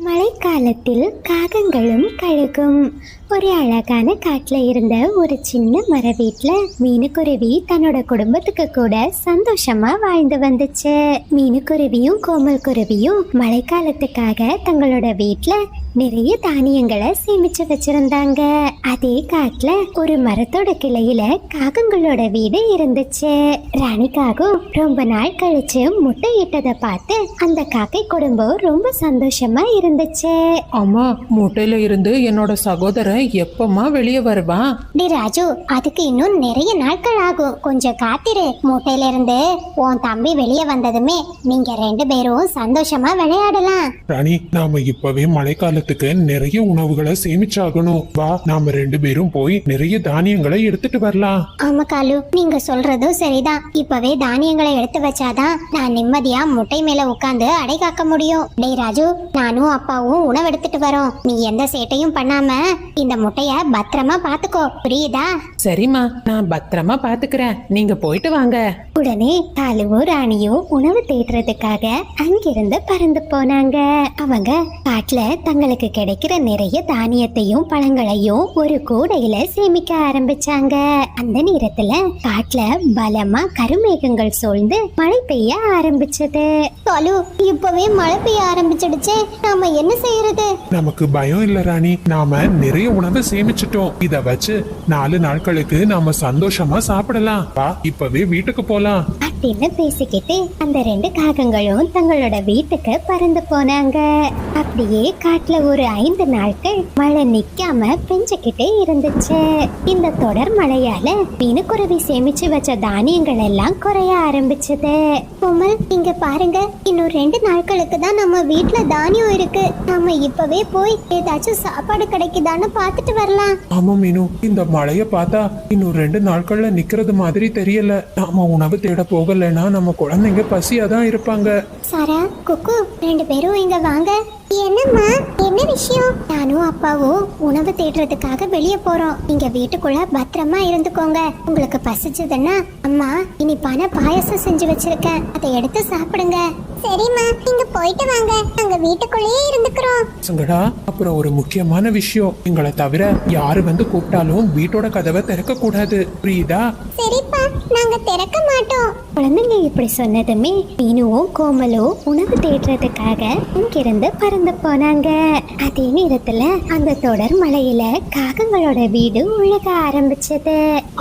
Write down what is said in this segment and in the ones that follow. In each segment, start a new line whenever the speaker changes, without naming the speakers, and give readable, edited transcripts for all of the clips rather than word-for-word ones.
மழைக்காலத்தில் காகங்களும் கழுகும். ஒரு அழகான காட்டுல இருந்த ஒரு சின்ன மர வீட்டுல மீனுக்குருவி தன்னோட குடும்பத்துக்கு கூட சந்தோஷமா வாழ்ந்து வந்துச்சு. மீனுக்குருவியும் கோமல் குருவியும் மழைக்காலத்துக்காக தங்களோட வீட்டுல நிறைய தானியங்களை சேமிச்சு வச்சிருந்தாங்க. அதே காட்டுல ஒரு மரத்தோட கிளையில காகங்களோட வீடு இருந்துச்சு. ராணி காகம் ரொம்ப நாள் கழிச்சு முட்டை இட்டதை பார்த்து அந்த காக்கை குடும்பம் ரொம்ப சந்தோஷமா இருந்துச்சு.
அம்மா, முட்டையில இருந்து என்னோட சகோதரன் எப்பமா வெளியே வருவான்?
டி ராஜு, அதுக்கு இன்னும் நிறைய நாட்கள் ஆகும். கொஞ்சம் காத்திரு. முட்டையில இருந்து உன் தம்பி வெளியே வந்ததுமே நீங்க 2 பேரும் சந்தோஷமா விளையாடலாம்.
ராணி, நாம இப்பவே மழைக்காலத்துக்கு நிறைய உணவுகளை சேமிச்சாகணும். வா, நாம 2 பேரும் போய் நிறைய தானியங்களை எடுத்துட்டு வரலாம்.
ஆமா காலு, நீங்க சொல்றதும் சரிதான். இப்பவே தானியங்களை எடுத்து வச்சாதான் நான் நிம்மதியா முட்டை மேல உட்கார்ந்து அடை காக்க முடியும். டேய் ராஜு, நானும் அப்பாவும் உணவு எடுத்துட்டு வரோம். நீ எந்த சேட்டையும் பண்ணாம இந்த முட்டைய பத்திரமா பாத்துக்கோ, புரியுதா?
சரிம்மா, நான் பத்திரமா பாத்துக்கிறேன். நீங்க போயிட்டு வாங்க.
உடனே காலுவும் ராணியும் உணவு தேடுறதுக்காக அங்கிருந்து பறந்து போனாங்க. அவங்க காட்டுல தங்களுக்கு கிடைக்கிற நிறைய தானியத்தையும் பழங்களையும் ஒரு கூடையில சேமிக்க ஆரம்பிச்சாங்க. அந்த நேரத்துல காட்டுல பலமா கருமேகங்கள் சூழ்ந்து மழை பெய்ய ஆரம்பிச்சது.
காலு, இப்பவே மழை பெய்ய ஆரம்பிச்சிடுச்சே, நாம என்ன செய்யறது?
நமக்கு பயம் இல்ல ராணி, நாம நிறைய உணவை சேமிச்சிட்டோம். இத வச்சு 4 நாட்களுக்கு நாம சந்தோஷமா சாப்பிடலாம். வா, இப்பவே வீட்டுக்கு போலாம்
அப்படின்னு பேசிக்கிட்டு அந்த 2 காகங்களும் தங்களோட வீட்டுக்கு பறந்து போனாங்க. அப்படியே காட்டுல ஒரு 5 நாட்கள் மழை நிக்காம பெஞ்சுக்கிட்டே இருந்துச்சு. இந்த தொடர் மழையால மீனுக்குருவி சேமிச்சு வச்ச தானியங்கள் எல்லாம் குறைய ஆரம்பிச்சது.
கோமல், இங்க பாருங்க, இன்னும் 2 நாட்களுக்கு தான் நம்ம வீட்டுல தானியம் இருக்கு. நாம இப்பவே போய் ஏதாச்சும் சாப்பாடு கிடைக்குதான்னு பாத்துட்டு வரலாம்.
ஆமா மீனு, இந்த மழைய பார்த்தா இன்னும் 2 நாட்கள்ல நிக்கிறது மாதிரி தெரியல. நாம உணவு தேட போகலன்னா நம்ம குழந்தைங்க பசியாதான் இருப்பாங்க.
சாரா, குக்கு, 2 பேரும் இங்க வாங்க. என்னம்மா, என்ன விஷயம்? நானும் அப்பாவும் உணவு தேடுறதுக்காக வெளியே போறோம். நீங்க வீட்டுக்குள்ள பத்திரமா இருந்துக்கோங்க. உங்களுக்கு பசிச்சதுன்னா அம்மா இனிப்பான பாயசம் செஞ்சு வச்சிருக்கேன், அதை எடுத்து சாப்பிடுங்க. சரிம்மா, நீங்க போயிட்டு வாங்க, நாங்க வீட்டுக்குள்ளேயே இருந்துக்கிறோம்.
சங்கடா, அப்புறம் ஒரு முக்கியமான விஷயம், எங்களை தவிர யாரு வந்து கூப்பிட்டாலும் வீட்டோட கதவை திறக்க கூடாது, புரியுதா?
சரிப்பா, நாங்க திறக்க மாட்டோம்.
குழந்தைங்க இப்படி சொன்னதுமே மீனுவும் கோமலும் உணவு தேடுறதுக்காக இங்கிருந்து பறந்து போனாங்க. அதே நேரத்துல அந்த தொடர் மழையில காகங்களோட வீடு ஒழுக ஆரம்பிச்சது.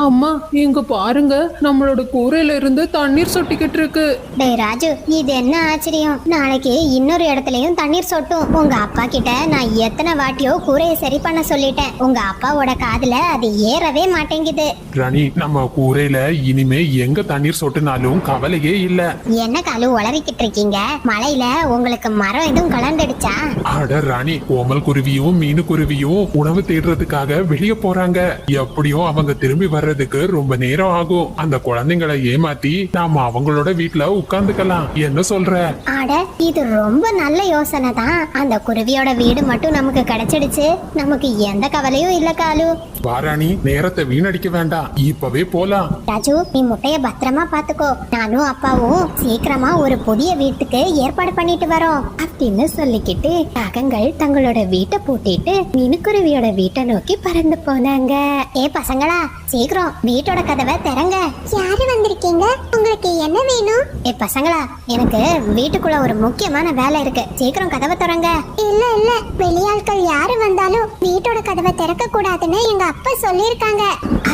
அம்மா, இங்க பாருங்க, நம்மளோட கூரையில இருந்து தண்ணீர் சொட்டிக்கிட்டு இருக்கு.
டேய் ராஜு, இது என்ன ஆச்சரியம்? நாளைக்கு இன்னொரு இடத்துலயும் தண்ணீர் சொட்டும். உங்க அப்பா கிட்ட நான் எத்தனை வாட்டியோ கூரையை சரி பண்ண சொல்லிட்டேன். உங்க அப்பாவோட காதுல அது ஏறவே மாட்டேங்குது.
ராணி, நம்ம கூரையில இனிமே எங்க தண்ணீர் சொட்டுனாலும் கவலையே இல்ல.
என்ன காலு உளறிக்கிட்டு இருக்கீங்க? மழையில உங்களுக்கு மரம் எதுவும் கலந்துடுச்சா?
அட ராணி, கோமல் குருவியும் மீனு குருவியும் உணவு தேடுறதுக்காக வெளியே போறாங்க. எப்படியும் அவங்க திரும்பி வர்றதுக்கு ரொம்ப நேரம் ஆகும். அந்த குழந்தைங்களை ஏமாத்தி நாம அவங்களோட வீட்டுல உட்கார்ந்துக்கலாம். என்ன சொல்ற?
அட, இது ரொம்ப நல்ல யோசனை தான். அந்த குருவியோட வீடு மட்டும் நமக்கு கிடைச்சிடுச்சு, நமக்கு எந்த கவலையும் இல்ல காலு.
வாராணி, நேரத்தை வீணடிக்க வேண்டாம், இப்பவே போலாம்.
ராஜு, நீ முட்டைய பத்திரமா பாத்துக்கோ. நானும் அப்பாவும் சீக்கிரமா ஒரு புதிய வீட்டுக்கு ஏற்பாடு பண்ணிட்டு வரோம்
அப்படின்னு சொல்லிக்கிட்டு காகங்கள் தங்களோட வீட்டை பூட்டிட்டு மீனுக்குருவியோட வீட்டை நோக்கி பறந்து போனாங்க.
ஏ பசங்களா, சீக்கிரம் வீட்டோட கதவை திறங்க. யாரு வந்திருக்கீங்க? உங்களுக்கு என்ன வேணும்? ஏ பசங்களா, எனக்கு வீட்டுக்குள்ள ஒரு முக்கியமான வேலை இருக்கு, சீக்கிரம் கதவை திறங்க. இல்ல இல்ல, வெளியாட்கள் யாரு வந்தாலும் வீட்டோட கதவை திறக்க கூடாதுன்னு எங்க அப்பா சொல்லிருக்காங்க.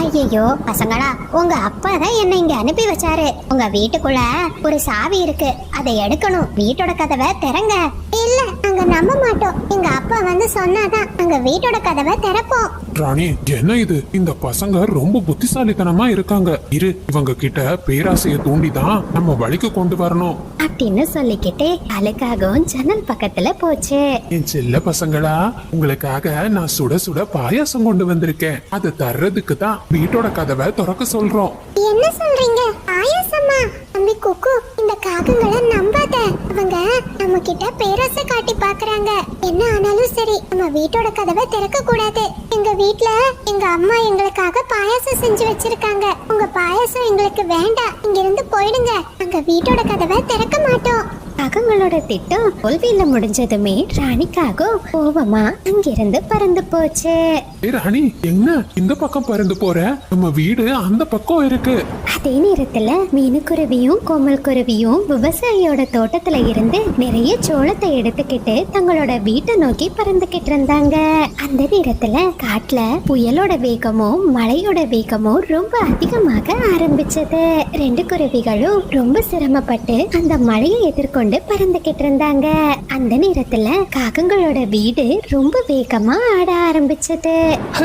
ஐயோ பசங்களா, உங்க அப்பா தான் என்ன இங்க அனுப்பி வச்சாரு. உங்க வீட்டுக்குள்ள ஒரு சாவி இருக்கு, அதை எடுக்கணும். வீட்டோட கதவை திறங்க. இல்ல, நாங்க நம்ப மாட்டோம். எங்க அப்பா வந்து சொன்னாதான் நாங்க வீட்டோட கதவை திறப்போம்.
ராணி, என்ன இது? இந்த பசங்க ரொம்ப புத்திசாலித்தனமா இருக்காங்க. இரு, இவங்க கிட்ட பேராசைய தூண்டிதான் நம்ம வழிக்கு கொண்டு வரணும்
அப்படின்னு சொல்லிக்கிட்டு அழுக்காகவும் ஜன்னல் பக்கத்துல போச்சு.
என் செல்ல பசங்களா, உங்களுக்காக நான் சுட சுட பாயாசம் கொண்டு வந்திருக்கேன். அதை தர்றதுக்கு தான் வீட்டோட கதவை திறக்க சொல்றோம்.
என்ன சொல்றீங்க? பாயாசமா? தம்பி குக்கு, இந்த காகங்களை நம்பாத. அவங்க நம்ம கிட்ட பேராசை காட்டி பாக்குறாங்க. என்ன ஆனாலும் சரி, நம்ம வீட்டோட கதவை திறக்க கூடாது. எங்க வீட்ல எங்க அம்மா எங்களுக்காக பாயாசம் செஞ்சு வச்சிருக்காங்க. உங்க பாயாசம் எங்களுக்கு வேண்டாம், இங்க இருந்து போயிடுங்க. நாங்க வீட்டோட கதவை திறக்க மாட்டோம்.
காகங்களோட திட்டம் தோல்வியில முடிஞ்சதுமே ராணிக்காகம் கோவமா அங்கிருந்து பறந்து போச்சு.
ராணி என்ன இந்த பக்கம் பறந்து போற? நம்ம வீடு அந்த பக்கம் இருக்கு.
அதே நேரத்துல மீனுக்குருவியும் கோமல் குருவியும் விவசாயியோட தோட்டத்துல இருந்து நிறைய சோளத்தை எடுத்துக்கிட்டு தங்களோட வீட்டை நோக்கி பறந்துகிட்டு இருந்தாங்க. அந்த நேரத்துல காட்டுல புயலோட வேகமும் மழையோட வேகமும் ரொம்ப அதிகமாக ஆரம்பிச்சது. ரெண்டு குருவிகளும் ரொம்ப சிரமப்பட்டு அந்த மழையை எதிர்கொண்டு பறந்துகிட்டு இருந்தாங்க. அந்த நேரத்துல காகங்களோட வீடு ரொம்ப வேகமா ஆட ஆரம்பிச்சது.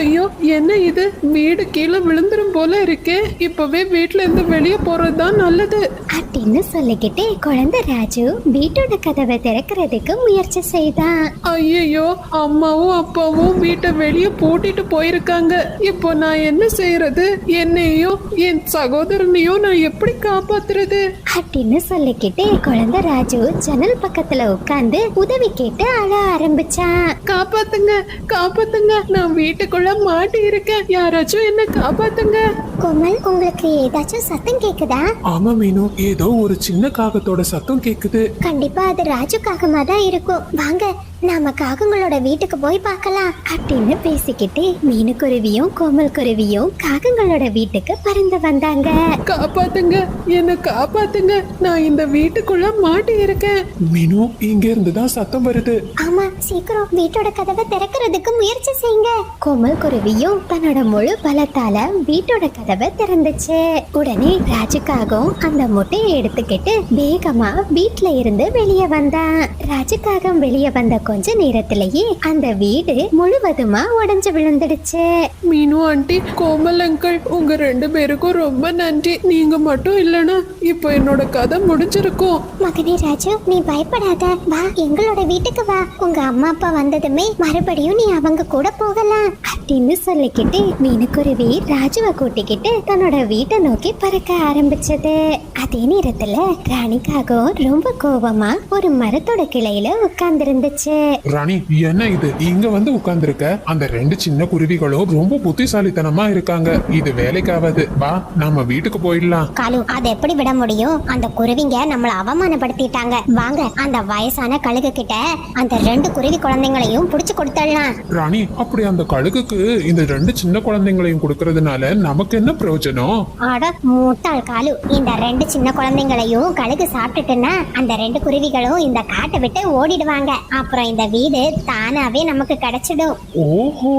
ஐயோ, என்ன இது? வீடு கீழே விழுந்துரும் போல இருக்கே. இப்பவே வீட்ல இருந்து வெளியே போறதுதான் நல்லது
அப்படின்னு சொல்லிக்கிட்டே குழந்தை ராஜு வீட்டோட கதவை திறக்கிறதுக்கு முயற்சி செய்தான்.
ஐயோ, அம்மாவும் அப்பாவும் வீட்டை வெளியே பூட்டிட்டு போயிருக்காங்க. இப்போ நான் என்ன செய்யறது? என்னையும் என் சகோதரனையும் நான் எப்படி காப்பாத்துறது
அப்படின்னு சொல்லிக்கிட்டே குழந்தை ராஜு ஜன்னல் பக்கத்துல உட்கார்ந்து உதவி கேட்டு அழ ஆரம்பிச்சான்.
காப்பாத்துங்க, காப்பாத்துங்க, நான் வீட்டுக்குள்ள மாட்டி இருக்கேன். யாராச்சும் என்ன காப்பாத்துங்க.
கோமல், உங்களுக்கு ஏதாச்சும் சத்தம் கேக்குதா?
ஆமா மீனு, ஏதோ ஒரு சின்ன காகத்தோட சத்தம் கேக்குது.
கண்டிப்பா அது ராஜு காகமா தான் இருக்கும். வாங்க நாம காகங்களோட வீட்டுக்கு போய் பார்க்கலாம்
அப்படின்னு பேசிக்கிட்டே மீனுக்குருவியும் கோமல் குருவியும் காகங்களோட வீட்டுக்கு பறந்து வந்தாங்க.
காப்பாத்துங்க, என்ன காப்பாத்துங்க, நான் இந்த வீட்டுக்குள்ள மாட்டி இருக்கேன்.
மீனு, இங்க இருந்து தான் சத்தம் வருது.
ஆமா, சீக்கிரம் வீட்டோட கதவை திறக்கிறதுக்கு முயற்சி செய்யுங்க.
கோமல் குருவியும் தன்னோட முழு பலத்தால வீட்டோட கதவை திறந்துச்சு. உடனே ராஜுக்காகவும் அந்த முட்டையை எடுத்துக்கிட்டு வேகமா வீட்ல இருந்து வெளியே வந்தான். ராஜுக்காகம் வெளியே வந்த கொஞ்ச நேரத்திலேயே அந்த வீடு முழுவதுமா உடைஞ்சு விழுந்துடுச்சு.
மீனு ஆண்டி, கோமல் அங்கிள், உங்க ரெண்டு பேருக்கும் ரொம்ப நன்றி. நீங்க மட்டும் இல்லைன்னா இப்போ என்னோட கதை முடிஞ்சிருக்கும்.
மகனே ராஜு, நீ பயப்படாத. வா, எங்களோட வீட்டுக்கு வா. உங்க அம்மா அப்பா வந்ததுமே மறுபடியும் நீ அவங்க கூட போகலாம்
அப்படின்னு சொல்லிக்கிட்டு மீனுக்குருவி ராஜுவை கூட்டிக்கிட்டு தன்னோட வீட்டை நோக்கி பறக்க ஆரம்பிச்சது. அதே நேரத்துல ராணிக்காகவும் ரொம்ப கோபமா ஒரு மரத்தோட கிளையில உட்கார்ந்து இருந்துச்சு.
ராணி, என்ன இது இங்க வந்து உட்கார்ந்துருக்க? அந்த ரெண்டு சின்ன குருவிகளும் ரொம்ப புத்திசாலித்தனமா இருக்காங்க. இது வேலைக்காவது. வா, நாம வீட்டுக்கு போயிடலாம்.
காலு, அதை எப்படி விட முடியும்? அந்த குருவிங்க நம்மள அவமானப்படுத்திட்டாங்க. வாங்க அந்த வயசான கழுகு கிட்ட அந்த ரெண்டு குருவி குழந்தைங்களையும் புடிச்சு கொடுத்துடலாம்.
ராணி, அப்படி அந்த கழுகுக்கு இந்த ரெண்டு சின்ன குழந்தைங்களையும் கொடுக்கறதுனால நமக்கு என்ன பிரயோஜனம்?
ஆட முட்டாள் காலு, இந்த ரெண்டு சின்ன குழந்தைங்களையும் கழுகு சாப்பிட்டுட்டுன்னா அந்த ரெண்டு குருவிகளும் இந்த காட்டை விட்டு ஓடிடுவாங்க. அப்புறம் இந்த வீடு தானாவே நமக்கு கிடைச்சிடும்.
ஓஹோ,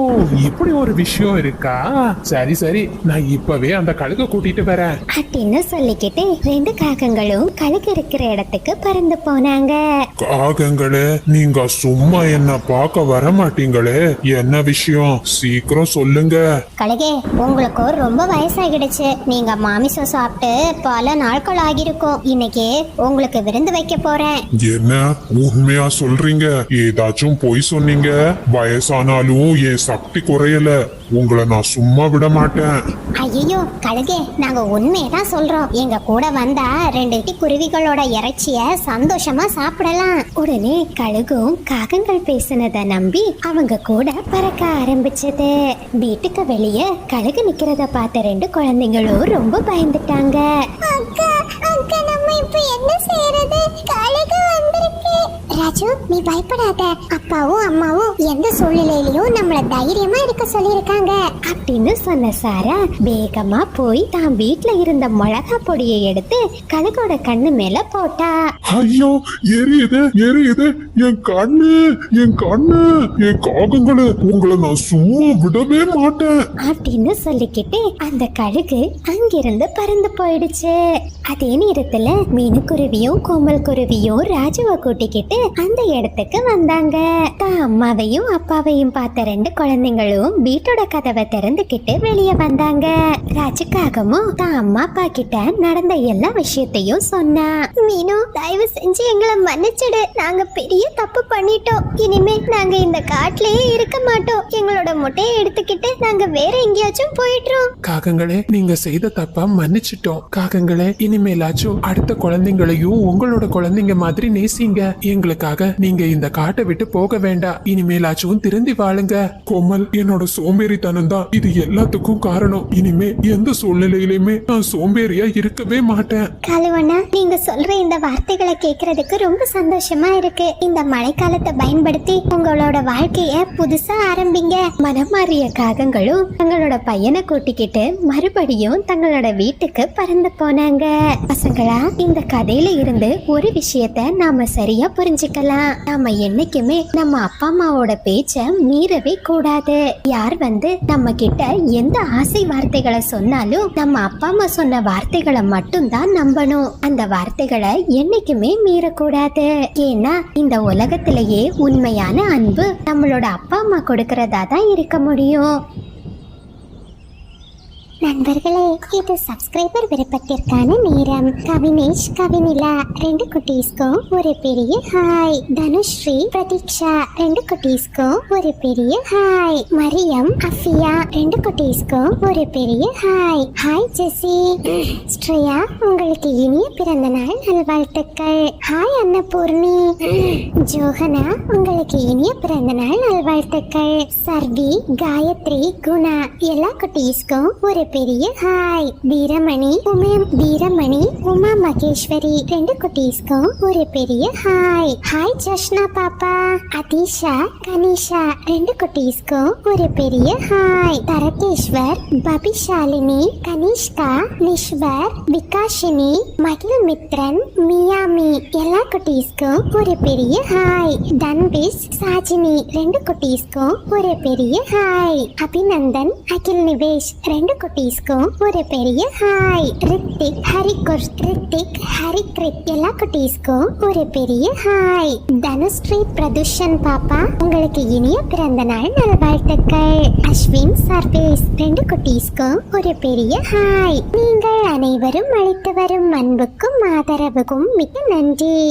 இப்படி ஒரு விஷயம் இருக்கா? சரி சரி, நான் இப்பவே அந்த கழுக கூட்டிட்டு வரேன்
அப்படின்னு சொல்லிக்கிட்டு ரெண்டு காகங்களும் கழுகு இருக்கிற இடத்துக்கு பறந்து போனாங்க.
காகங்களே, நீங்க சும்மா என்ன பார்க்க வர மாட்டீங்களே, என்ன விஷயம்? சீக்கிரம் சொல்லுங்க.
கழுகே, உங்களுக்கு ரொம்ப வயசாகிடுச்சு. நீங்க மாமிசம் சாப்பிட்டு பல நாட்கள் ஆகிருக்கும். இன்னைக்கு உங்களுக்கு விருந்து வைக்க போறேன்.
என்ன உண்மையா சொல்றீங்க? ஏதாச்சும் பொய் சொன்னீங்க? வயசானாலும் என் சக்தி குறையல. உங்களை நான் சும்மா விட மாட்டேன்.
ஐயோ கழுகே, நாங்க உண்மையதான் சொல்றோம். எங்க கூட வந்தா ரெண்டு குருவிகளோட இறைச்சிய சந்தோஷமா சாப்பிடலாம்.
உடனே கழுகும் காகங்கள் பேசினதை நம்பி அவங்க கூட பறக்க ஆரம்பிச்சது. வீட்டுக்கு வெளியே கழுகு நிக்கிறத பார்த்த ரெண்டு குழந்தைங்களும் ரொம்ப பயந்துட்டாங்க.
அக்கா, அக்கா, நம்ம இப்ப என்ன செய்யறது? கழுகு வந்திருக்கு. ராஜு, நீ பயப்படாத. அப்பாவும் அம்மாவும் எந்த சூழ்நிலையிலயும் நம்மள தைரியமா இருக்க சொல்லியிருக்காங்க
அப்படின்னு சொன்ன சாரா வேகமா போய் தான் வீட்டுல இருந்த மிளகா பொடியை எடுத்து கழுகோட கண்ணு மேல போட்டா.
ஐயோ, எரியுது எரியுது, என் கண்ணு என் கண்ணு, என் காகங்களே, உங்களை நான் சும்மா விடவே மாட்டேன்
அப்படின்னு சொல்லிக்கிட்டு அந்த கழுகு அங்கிருந்து பறந்து போயிடுச்சு. அதே நேரத்துல மீனுக்குருவியும் கோமல் குருவியும் ராஜுவை கூட்டிக்கிட்டு அந்த இடத்துக்கு வந்தாங்க. தான் அம்மாவையும் அப்பாவையும் பார்த்த ரெண்டு குழந்தைங்களும் வீட்டோட கதவை திறந்துக்கிட்டு வெளியே வந்தாங்க. ராஜுக்காகவும் தான் அம்மா அப்பா கிட்ட நடந்த எல்லா விஷயத்தையும் சொன்னா.
மீனு, தயவு செஞ்சு எங்களை மன்னிச்சிடு. நாங்க பெரிய தப்பு பண்ணிட்டோம். இனிமே நாங்க இந்த காட்டுலயே இருக்க மாட்டோம். எங்களோட முட்டையை எடுத்துக்கிட்டு நாங்க வேற எங்கேயாச்சும் போயிடுறோம்.
காகங்களே, நீங்க செய்த தப்பா மன்னிச்சிட்டோம். காகங்களே, இனிமேலாச்சும் அடுத்த குழந்தைங்களையும் உங்களோட குழந்தைங்க மாதிரி நேசிங்க. எங்க எங்களுக்காக நீங்க இந்த காட்டை விட்டு போக வேண்டாம். இனிமேலாச்சும் திருந்தி வாழுங்க.
கோமல், என்னோட சோம்பேறித்தனம் தான் இது எல்லாத்துக்கும் காரணம். இனிமே எந்த சூழ்நிலையிலுமே நான் சோம்பேறியா இருக்கவே மாட்டேன்.
காலுவண்ணா, நீங்க சொல்ற இந்த வார்த்தைகளை கேட்கறதுக்கு ரொம்ப சந்தோஷமா இருக்கு. இந்த மழைக்காலத்தை பயன்படுத்தி உங்களோட வாழ்க்கைய புதுசா ஆரம்பிங்க.
மனம் மாறிய காகங்களும் தங்களோட பையனை கூட்டிக்கிட்டு மறுபடியும் தங்களோட வீட்டுக்கு பறந்து போனாங்க. பசங்களா, இந்த கதையில இருந்து ஒரு விஷயத்த நாம சரியா புரிஞ்சுக்கலாம். நாம என்னைக்குமே நம்ம அப்பா அம்மாவோட பேச்ச மீறவே கூடாது. யார் நம்ம கிட்ட எந்த ஆசை வார்த்தைகளை சொன்னாலும் நம்ம அப்பா அம்மா சொன்ன வார்த்தைகளை மட்டும்தான் நம்பணும். அந்த வார்த்தைகளை என்னைக்குமே மீறக்கூடாது. ஏன்னா இந்த உலகத்திலேயே உண்மையான அன்பு நம்மளோட அப்பா அம்மா கொடுக்கறதா தான் இருக்க முடியும்.
நண்பர்களே, இது சப்ஸ்கிரைபர் விருப்பத்திற்கான நேரம். கவினேஷ், கவினிலா 2 குட்டீஸ்க்கும் ஒரு பெரிய ஹாய். தனுஸ்ரீ, பிரதீக்ஷா 2 குட்டீஸ்க்கும் ஒரு பெரிய ஹாய். மரியம், அஃபியா 2 குட்டீஸ்க்கும் ஒரு பெரிய ஹாய். ஹாய் ஜெசி. ஸ்ரேயா, உங்களுக்கு இனிய பிறந்த நாள் நல்வாழ்த்துக்கள். ஹாய் அன்னபூர்ணி. ஜோஹனா, உங்களுக்கு இனிய பிறந்த நாள் நல்வாழ்த்துக்கள். சர்வி, காயத்ரி, குணா எல்லா குட்டீஸ்க்கும் ஒரு பெரிய ஹாய். வீரமணி, உமா மகேஸ்வரி 2 குட்டீஸ்க்கும் ஒரு பெரிய ஹாய். ஹாய் ஜஷ்னா பாப்பா. அதிஷா, கனிஷா 2 குட்டீஸ்க்கும் ஒரு பெரிய ஹாய். தரகேஸ்வர், பபிஷாலினி, கனிஷ்கா, நிஷ்வர், விகாஷினி, மகிழ் மித்ரன், மியாமி எல்லா குட்டீஸ்க்கும் ஒரு பெரிய ஹாய். தன்பிஸ், சாஜினி 2 குட்டீஸ்க்கும் ஒரு பெரிய ஹாய். அபிநந்தன், அகில் நிவேஷ் 2 குட்டீஸ்க்கும் ஒரு பெரிய ஹாய். ரித்திக், ஹரிக்ரித் எல்லா குட்டீஸ்க்கும் ஒரு பெரிய ஹாய். தனுஸ்ரீ, பிரதுஷன் பாப்பா, உங்களுக்கு இனிய பிறந்த நாள் நல்வாழ்த்துக்கள். அஸ்வின், சர்வேஸ் 2 குட்டீஸ்க்கும் ஒரு பெரிய ஹாய். நீங்கள் அனைவரும் அளித்து வரும் அன்புக்கும் ஆதரவுக்கும் மிக்க நன்றி.